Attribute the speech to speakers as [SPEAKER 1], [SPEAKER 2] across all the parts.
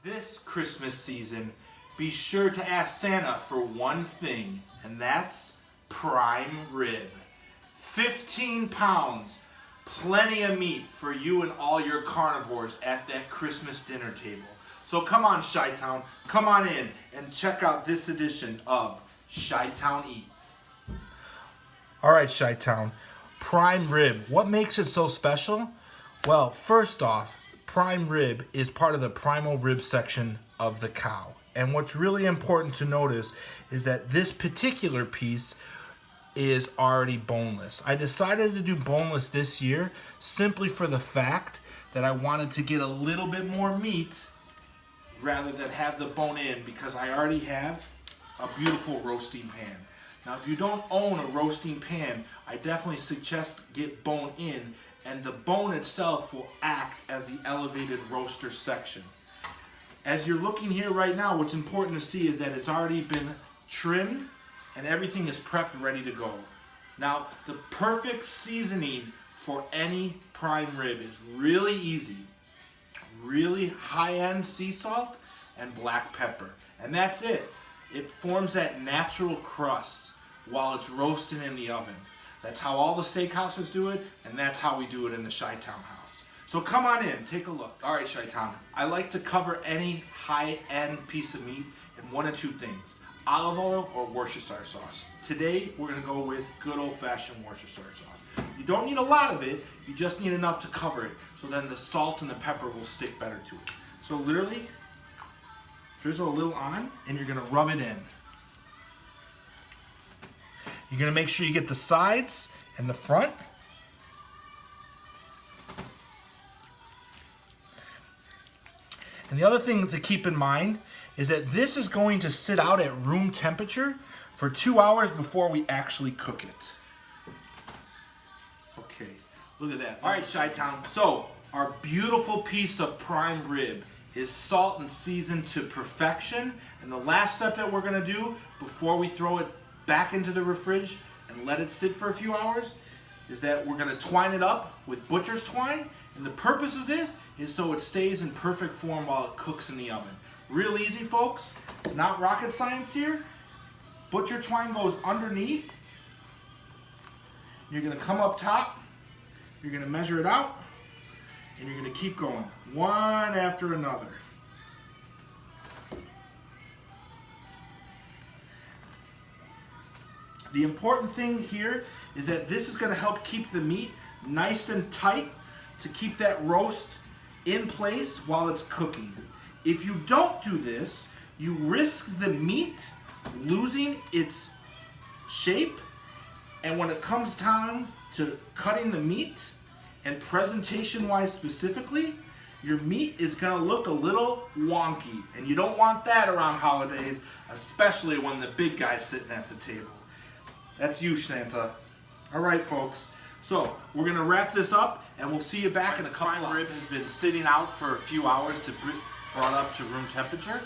[SPEAKER 1] This Christmas season, be sure to ask Santa for one thing, and that's prime rib. 15 pounds, plenty of meat for you and all your carnivores at that Christmas dinner table. So come on, Chitown, come on in and check out this edition of Chitown Eats. All right, Chitown, prime rib, what makes it so special? Well, first off, prime rib is part of the primal rib section of the cow. And what's really important to notice is that this particular piece is already boneless. I decided to do boneless this year simply for the fact that I wanted to get a little bit more meat rather than have the bone in, because I already have a beautiful roasting pan. Now, if you don't own a roasting pan, I definitely suggest get bone in, and the bone itself will act as the elevated roaster section. As you're looking here right now, what's important to see is that it's already been trimmed and everything is prepped, ready to go. Now, the perfect seasoning for any prime rib is really easy. Really high-end sea salt and black pepper. And that's it. It forms that natural crust while it's roasting in the oven. That's how all the steakhouses do it, and that's how we do it in the Chitown house. So come on in, take a look. All right, Chitown, I like to cover any high-end piece of meat in one of two things: olive oil or Worcestershire sauce. Today, we're gonna go with good old-fashioned Worcestershire sauce. You don't need a lot of it, you just need enough to cover it, so then the salt and the pepper will stick better to it. So literally, drizzle a little on, and you're gonna rub it in. You're gonna make sure you get the sides and the front. And the other thing to keep in mind is that this is going to sit out at room temperature for 2 hours before we actually cook it. Okay, look at that. All right, Chitown, so our beautiful piece of prime rib is salt and seasoned to perfection. And the last step that we're gonna do before we throw it back into the fridge and let it sit for a few hours is that we're gonna twine it up with butcher's twine. And the purpose of this is so it stays in perfect form while it cooks in the oven. Real easy, folks. It's not rocket science here. Butcher twine goes underneath. You're gonna come up top. You're gonna measure it out. And you're gonna keep going, one after another. The important thing here is that this is gonna help keep the meat nice and tight to keep that roast in place while it's cooking. If you don't do this, you risk the meat losing its shape, and when it comes time to cutting the meat, and presentation-wise specifically, your meat is gonna look a little wonky, and you don't want that around holidays, especially when the big guy's sitting at the table. That's you, Santa. All right, folks. So we're gonna wrap this up, and we'll see you back in a couple. Prime rib has been sitting out for a few hours to brought up to room temperature.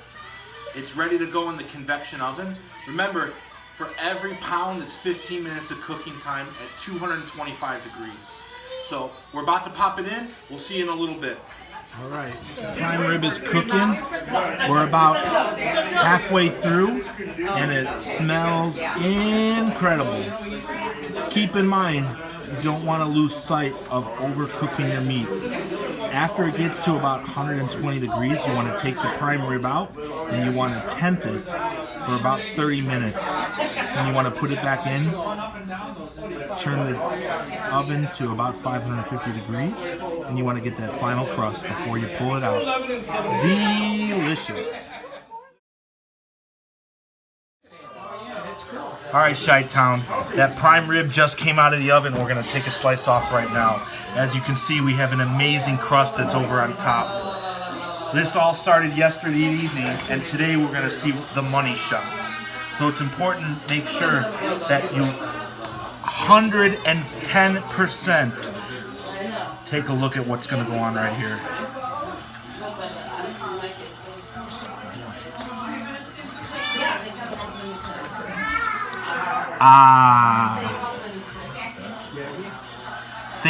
[SPEAKER 1] It's ready to go in the convection oven. Remember, for every pound, it's 15 minutes of cooking time at 225 degrees. So we're about to pop it in. We'll see you in a little bit. All right, prime rib is cooking. We're about halfway through, and it smells incredible. Keep in mind, you don't want to lose sight of overcooking your meat. After it gets to about 120 degrees, you want to take the prime rib out, and you want to tempt it for about 30 minutes. And you want to put it back in, turn the oven to about 550 degrees, and you want to get that final crust before you pull it out. Delicious. All right, Chitown, that prime rib just came out of the oven. We're gonna take a slice off right now. As you can see, we have an amazing crust that's over on top. This all started yesterday evening, and today we're gonna see the money shots. So it's important to make sure that you 110% take a look at what's gonna go on right here.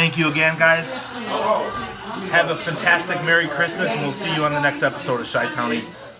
[SPEAKER 1] Thank you again, guys. Have a fantastic Merry Christmas, and we'll see you on the next episode of Chitown Eats.